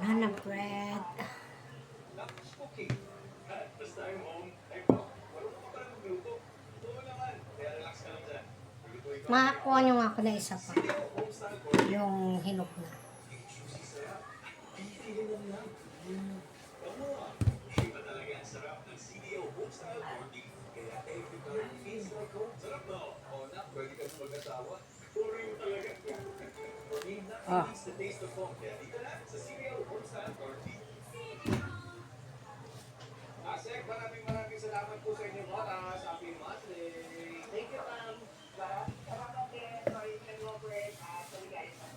Banana bread. Makakuha nyo nga ako na isa pa. Yung hinog na. Ah. Asek, maraming salamat po sa inyong oras. Happy Monday. Thank you, ma'am.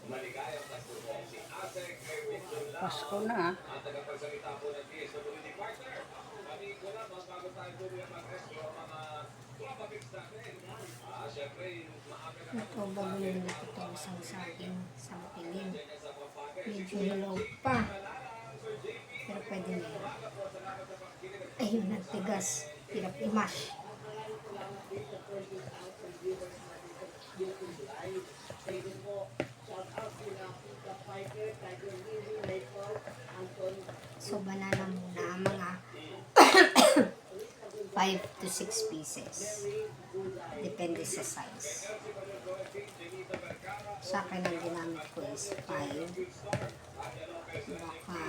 Maligayang Pasko po si Asek Erwin Dunlao. Pasko na. Ang tagapagsalita po ng DSWD partner. Kami ko lang, bago tayo po yung mag-restro mga topics natin. Siyempre, maaga na Ito, babulin na ito isang saging sa piling. Medyo hilaw pa. Pero pwede na yun. Ayun, nagtigas. Hirap i-mash. So, banana muna mga 5 to 6 pieces. Depende sa size. Sa akin ang ginamit ko is 5. Baka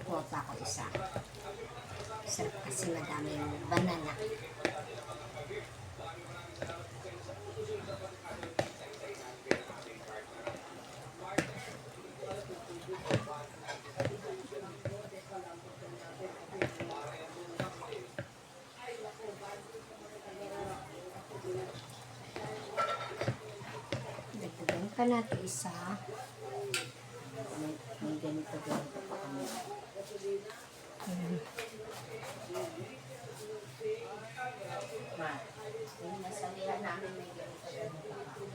kuha ko isa. Sarap kasi madaming banana. Dagdagan pa natin isa. May ganito pa kami. Yung nasalihan namin may ganito pa kami.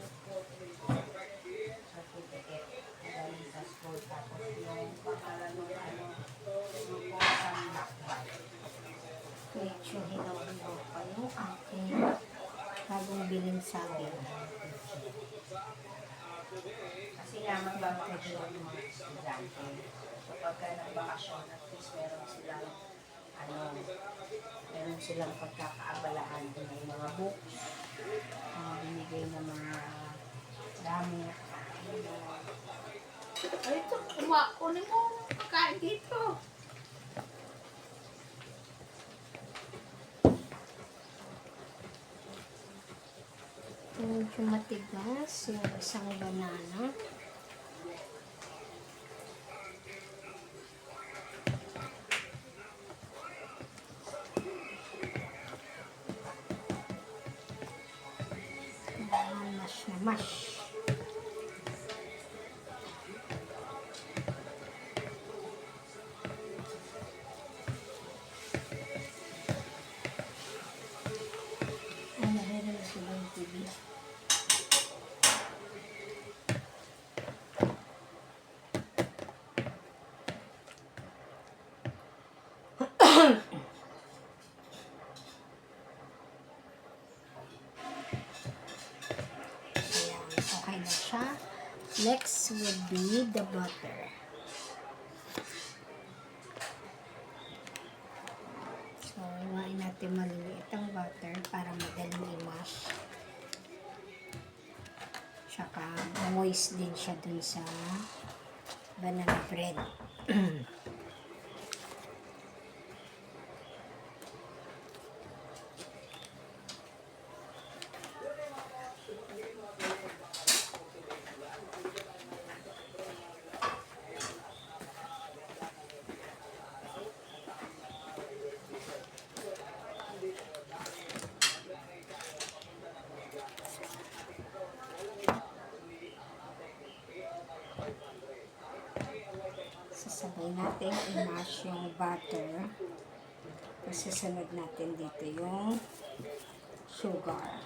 Certificate. Galing sa school. Tapos yung pangalan ng yung posang lakbay. Medyo hilaw-hilaw pa yung aking bagong biling saging. Kasi nga magbabakasyon yung mga estudyante. So pagka nagbakasyon, at least meron silang pagkakaabalahan ng mga books, binigay ng mga dami. Ay, ito, kunin mo pagkain dito. Medyo matigas yung isang banana. Mash na mash. Ay, narinig sila yung TV. Okay na siya. Next would be the butter. So, iwain natin maliliit ang butter para madaling i-mash. Tsaka, moist din siya dun sa banana bread. Sasabay natin i-mash yung butter. Tapos susunod natin dito yung sugar.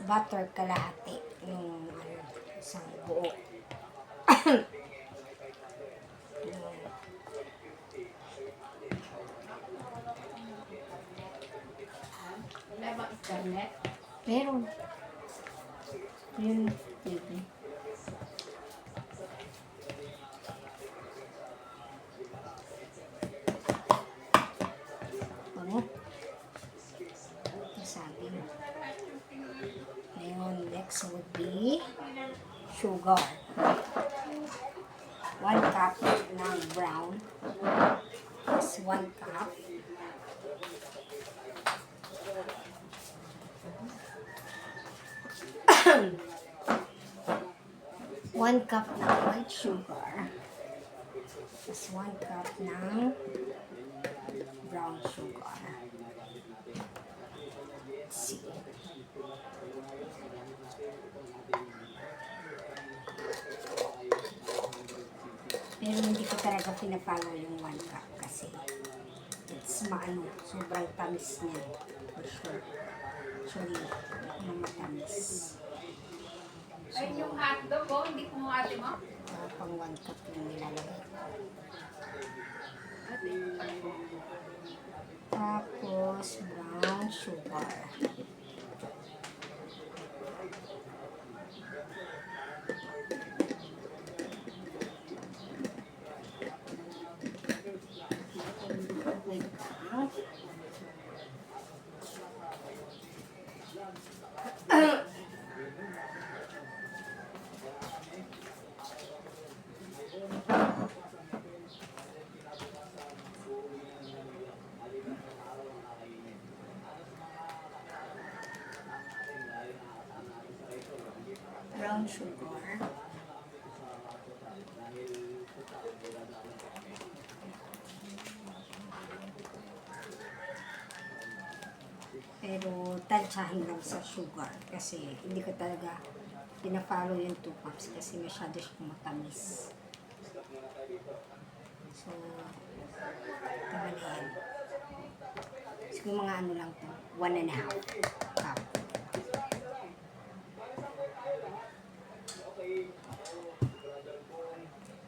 Butter kalahati. Yung isang buo. Wala ba internet? Meron. Yun. TV. Bango. Sabi mo. Ngayon, next would be sugar. 1 cup ng brown. Is 1 cup. One cup ng white sugar. Is 1 cup ng brown sugar. Let's see. Pero hindi ko talaga pinapalo yung 1 cup kasi it's maano, sobrang tamis niya. For sure. Sorry, ano matamis. Ay, yung hotdog ko, hindi ko ate mo. Pang 1 cup yung nilalagay. Tapos, brown sugar. Wait lang. Brown sugar. Pero tansyahin lang sa sugar kasi hindi ko talaga pina-follow yung 2 cups kasi masyado siyang matamis. So, ito na yan. Siguro mga ano lang to, 1.5 cup.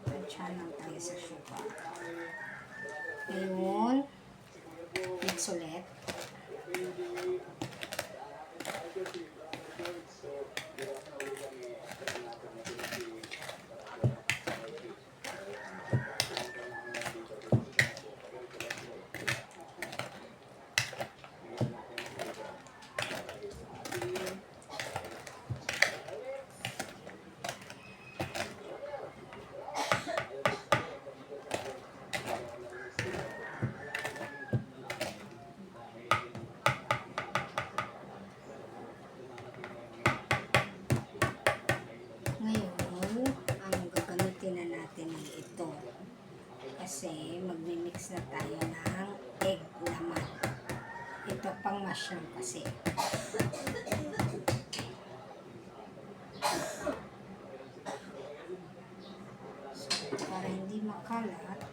Tansya lang tayo sa sugar. Ngayon, mix ulit. Ngayon, ang gagamitin na natin ay ito. Kasi magmi-mix na tayo ng egg naman. Ito pang mushroom kasi. So, para hindi makalat,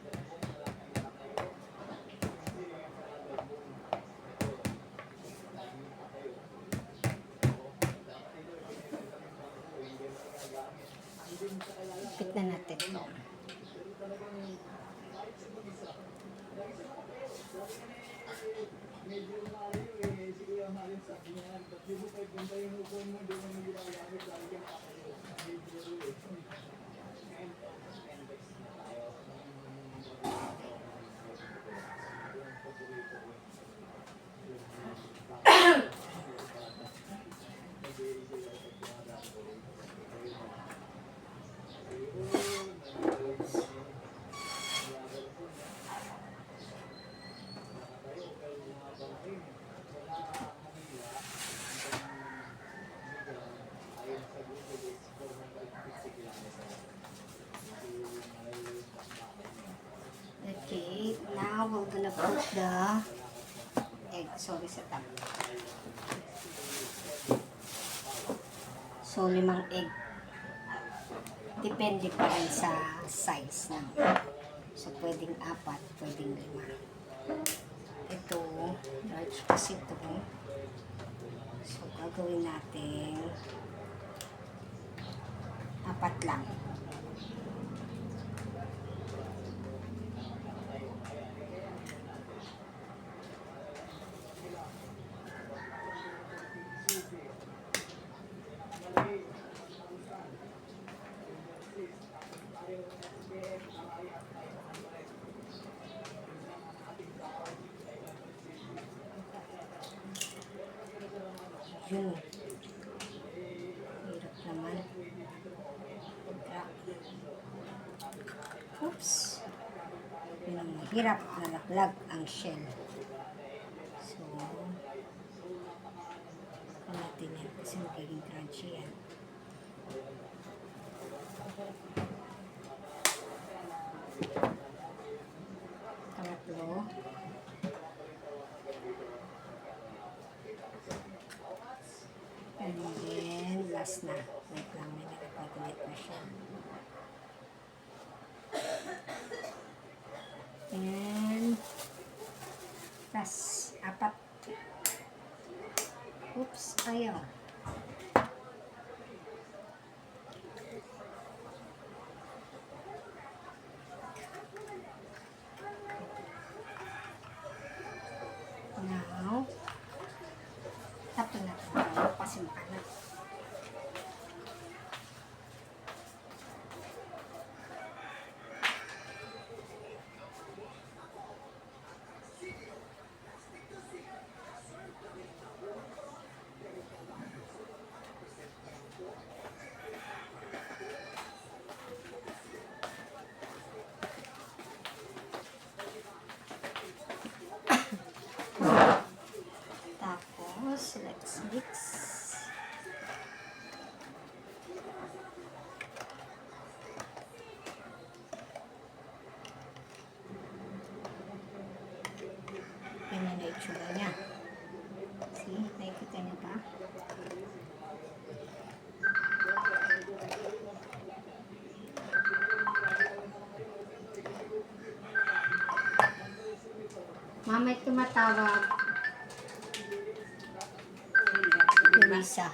ipit na natin ito. Okay, now we're gonna put the egg. Sorry sa top. So, 5 egg. Depende pa rin sa size ng egg. So, pwedeng 4, pwedeng 5. Ito, large kasi ito. So, gagawin natin 4 lang. yun. Hirap naman. Crack. Oops. Yun ang mahirap. Nalaglag ang shell. So, natin yan kasi magiging crunchy yan. Pangatlo. And then, last na. Wait lang, may nakakalculate na siya. And, plus, 4. Oops, ayaw. Now, tapos na ito. Kasi makanak. Tapos, let's mix. Yan na itsura niya. See? Nakikita niyo ba? Mamay tumatawag. Luisa.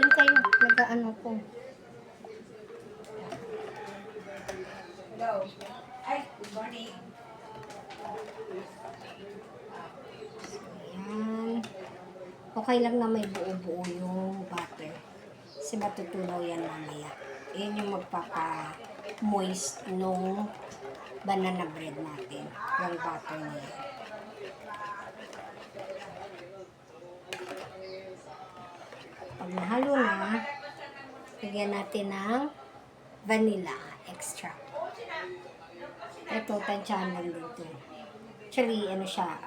Yun kayo, nag-ano po. Hello. Ay, good morning. Ayan. Okay lang na may buo-buo yung butter. Kasi matutunaw yan mamaya. Yan yung magpapa-moist nung banana bread natin. Yung butter na yan. Pag nahalo na, lagyan natin ng vanilla extract. Ito, tansyahan lang dito. Actually, ano siya,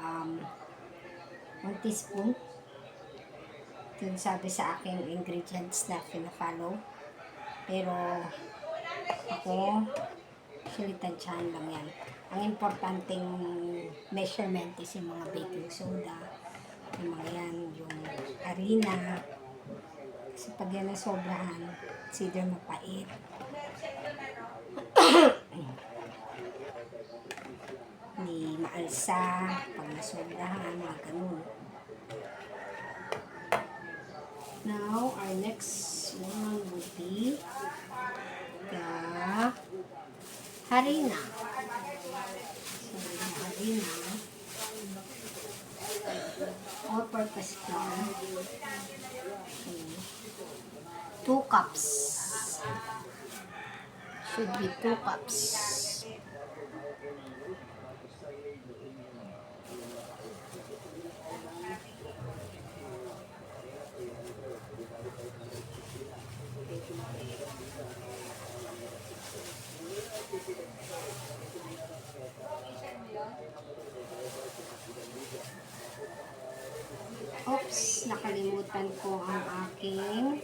1 teaspoon. Ito yung sabi sa aking ingredients na pina-follow. Pero, ako, actually, tansyahan lang yan. Ang importanteng measurement is yung mga baking soda, yung mga yan, yung harina. Kasi pag yan nasobrahan, it's either mapait. Hindi maalsa, pag nasobrahan, mga ganun. Now, our next one would be the harina. So, the harina, all-purpose flour. Okay. 2 cups. Should be 2 cups. Oops, nakalimutan ko ang aking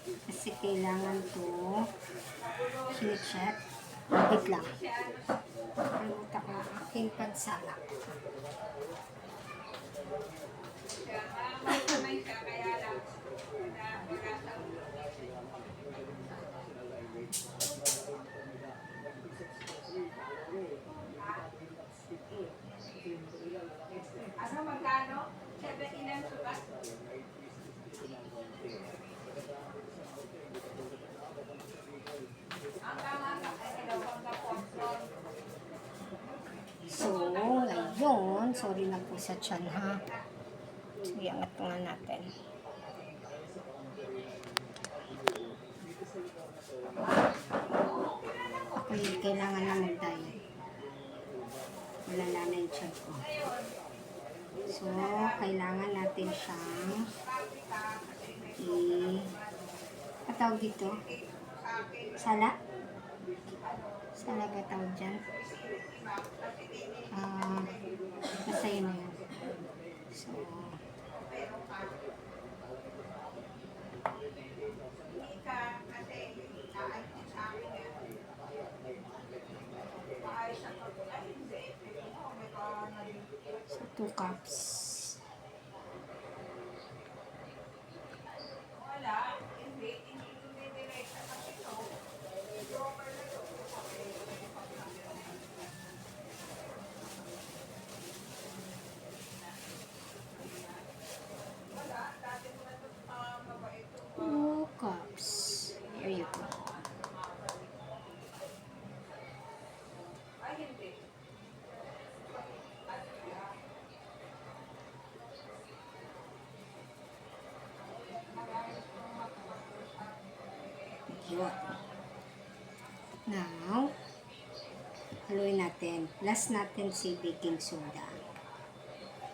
kasi kailangan to check. Wait lang. Nakalimutan ko ang aking pagsalak. Ano magkano? 70 lang sukat. So, ngayon, sorry na po sa tiyan ha. Sige, angat po nga natin. Ako yung kailangan na mag-diet. Wala na yung tiyan ko. So, kailangan natin siyang tawag dito? Sala? Sala ba tawag dyan? Basta yun na yun. So, so 2 cups. Two cups. Here you go. Yun. Now, haluin natin. Last natin si baking soda.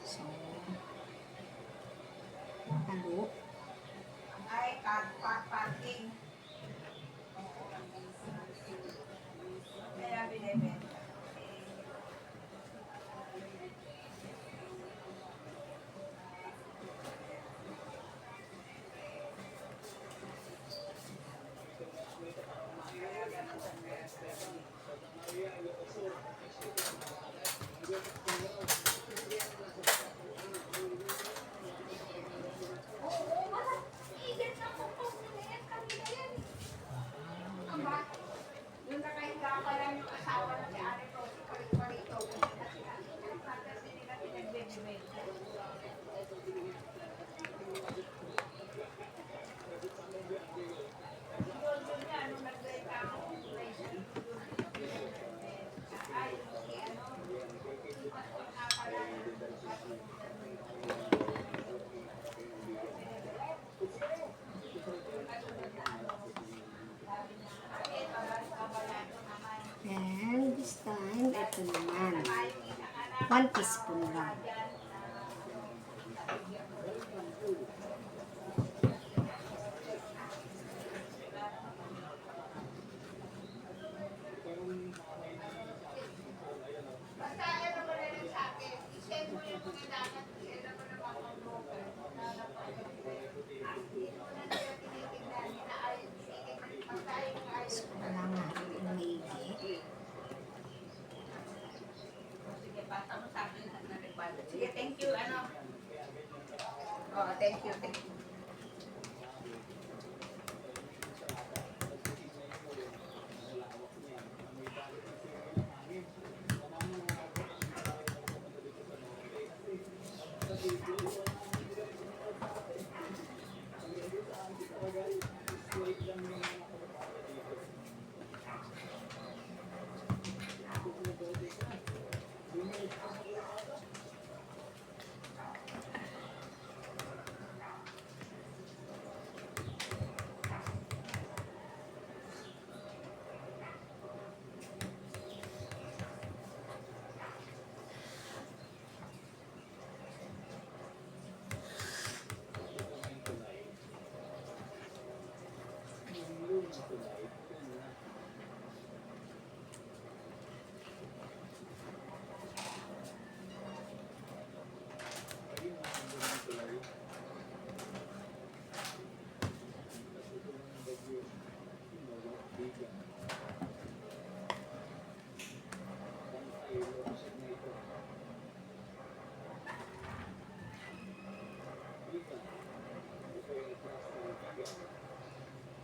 So, halo. And this time, ito naman. 1 teaspoon lang. So, kailangan natin maigi. Sige, thank you, ano. Oh, thank you, thank you.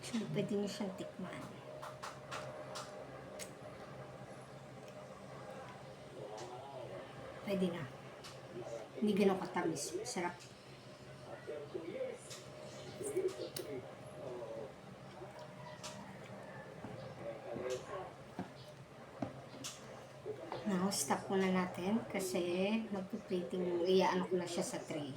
So, pwede nyo siyang tikman. Pwede na. Hindi ganun katamis. Sarap. Now, stop muna natin kasi magpiplating, iyaano ko na siya sa tray.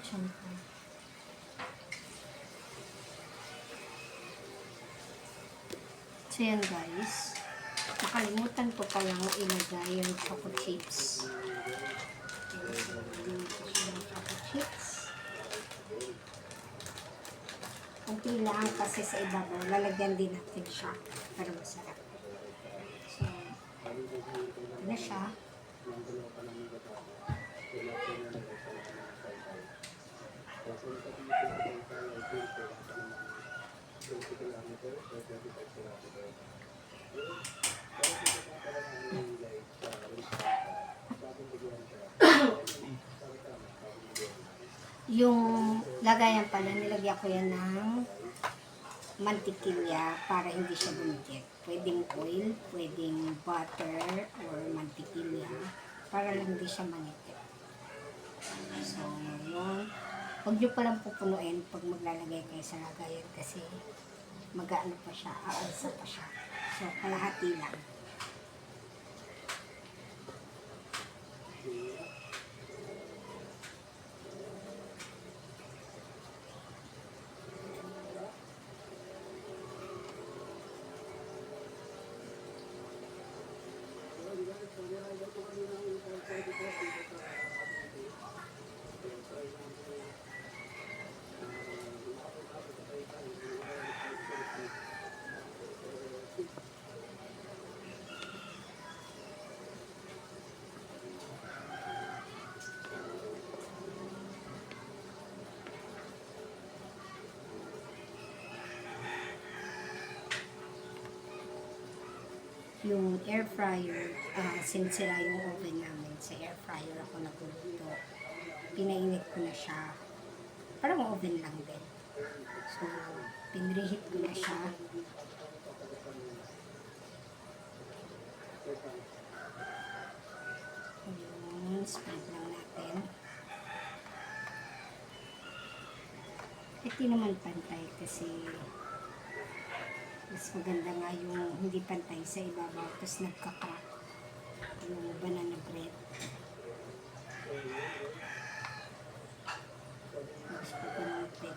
Siyempre. So yan guys. Nakalimutan ko palang ilagay yung choco chips. Yung choco chips. Kunti lang kasi sa ibabaw. Lalagyan din natin siya para masarap. So, ito na siya. Yung lagayan pala, nilagyan ko yan ng mantikilya para hindi siya bumigit. Pwedeng oil, pwedeng butter, or mantikilya para lang hindi siya manipit. So, yun. Huwag nyo palang pupunuin pag maglalagay kayo sa lagayan kasi mag-ano pa siya, aalsa pa siya. So, kalahati lang. Yung air fryer, sinsira yung oven namin. Sa air fryer ako nagluluto. Pinainit ko na siya. Parang oven lang din. So, pinreheat ko na siya. Yung spread lang natin. Ito naman pantay kasi mas maganda nga yung hindi pantay sa ibabaw tapos nagka-crack yung banana bread. Tapos pagkamutin.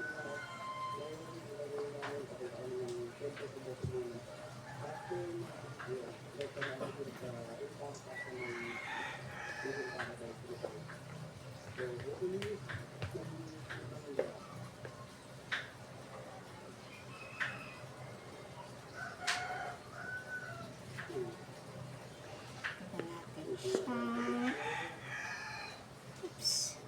Oops.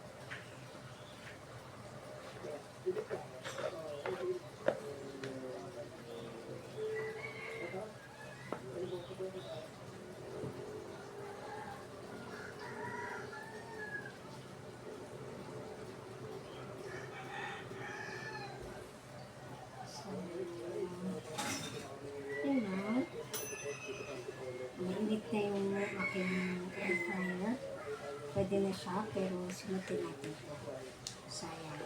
Mainit na yung aking air fryer. Pwede na siya, pero simutin natin ito. Sayang.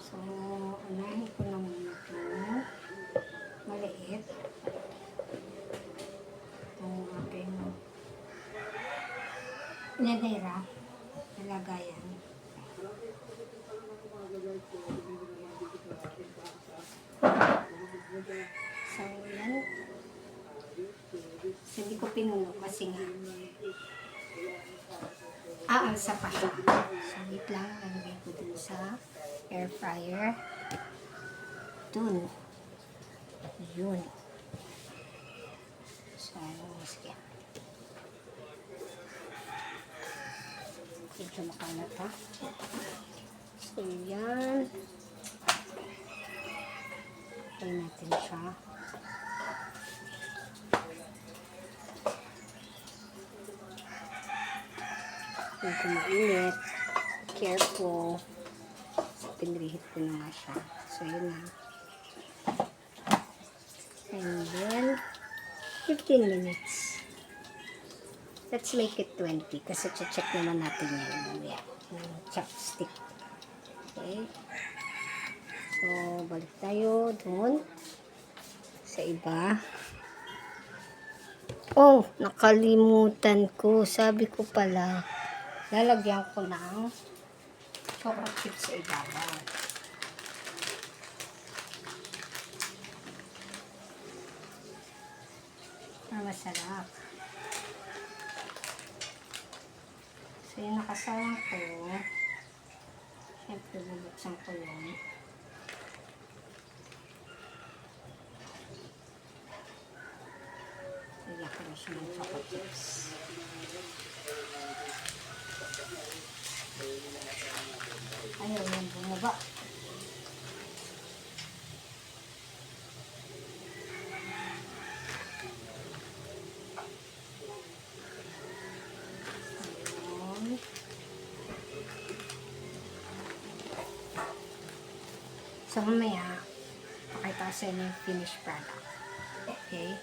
So, unahin ko na muna ito. Maliit. Itong aking ladera. Nalagayan. So, yan. So, hindi ko pinuno kasi nga aalsa pa siya. So, wait lang. Nalagay ko dun sa air fryer. Dun. Yun. So, sige. Medyo makalat ha. So, yan. Try natin siya. Medyo mainit. Careful. pinreheat ko na nga siya. So, yun na. And then, 15 minutes. Let's make it 20 kasi check naman natin yan. Mamaya, yung chopstick. Okay. So, balik tayo doon sa iba. Oh, nakalimutan ko. Sabi ko pala, lalagyan ko ng chocolate chips sa ibabaw. Masarap. So, yung nakasawang ko, siyempre bubuksan ko yun. Lagyan ko na siya ng chocolate chips. Ayaw yan bumaba. So, mamaya, pakita ko sa inyo yung finished product. Okay?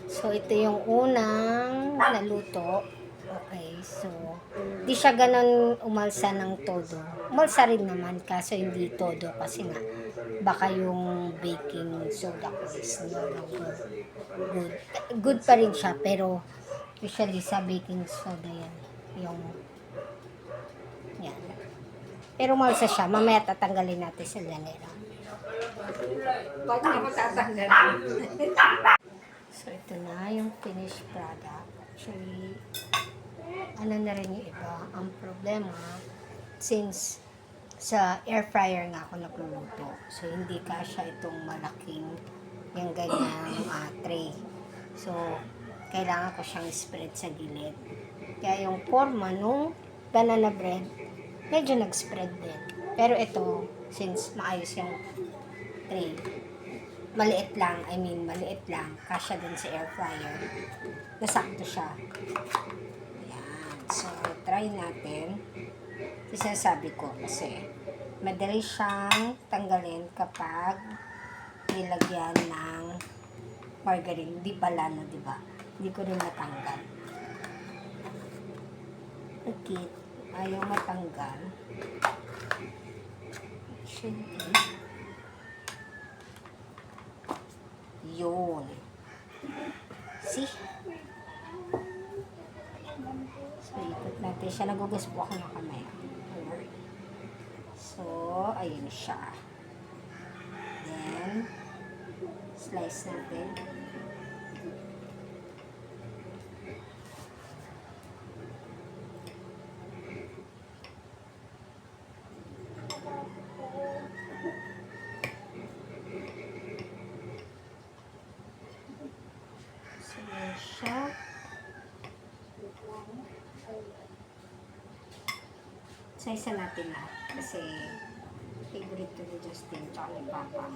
So, ito yung unang naluto. Okay, so, di siya ganun umalsa ng todo. Umalsa rin naman, kaso hindi todo kasi nga, baka yung baking soda ko is no longer good. Good pa rin siya, pero usually sa baking soda yan. Yung, yan. Pero umalsa siya, mamaya tatanggalin natin sa ganera. Bakit ako tatanggal? So, ito na yung finished product. Actually, ano na rin yung iba. Ang problema, since sa air fryer nga ako nagluluto, so hindi kasya itong malaking yung ganyang tray. So, kailangan ko siyang spread sa gilid. Kaya yung forma nung banana bread, medyo nag-spread din. Pero ito, since maayos yung tray, maliit lang, kasya din sa air fryer, nasakto siya. Ayan, so try natin. Sinasabi ko kasi madali siyang tanggalin kapag nilagyan ng margarine. Di pala, no, di ba? Hindi ko rin natanggal. Okay, ayaw matanggal. Should be. Yun. See? So, ikot natin siya. Nagugas po ako ng kamay. So, ayun siya. Then, slice natin. Siya. So, isa natin lahat. Kasi, favorite to ni Justin tsaka ni Papa.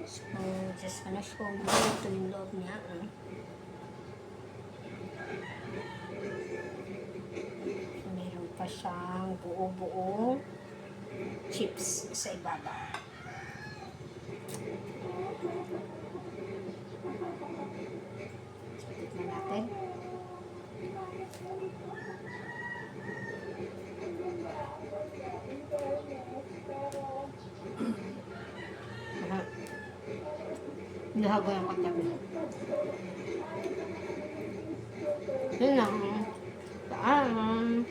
So, just gonna show you ito yung loob niya. Pa siyang buo-buong chips sa ibabaw. Tignan natin. Lahago yung katabi. Yun lang. Paalam.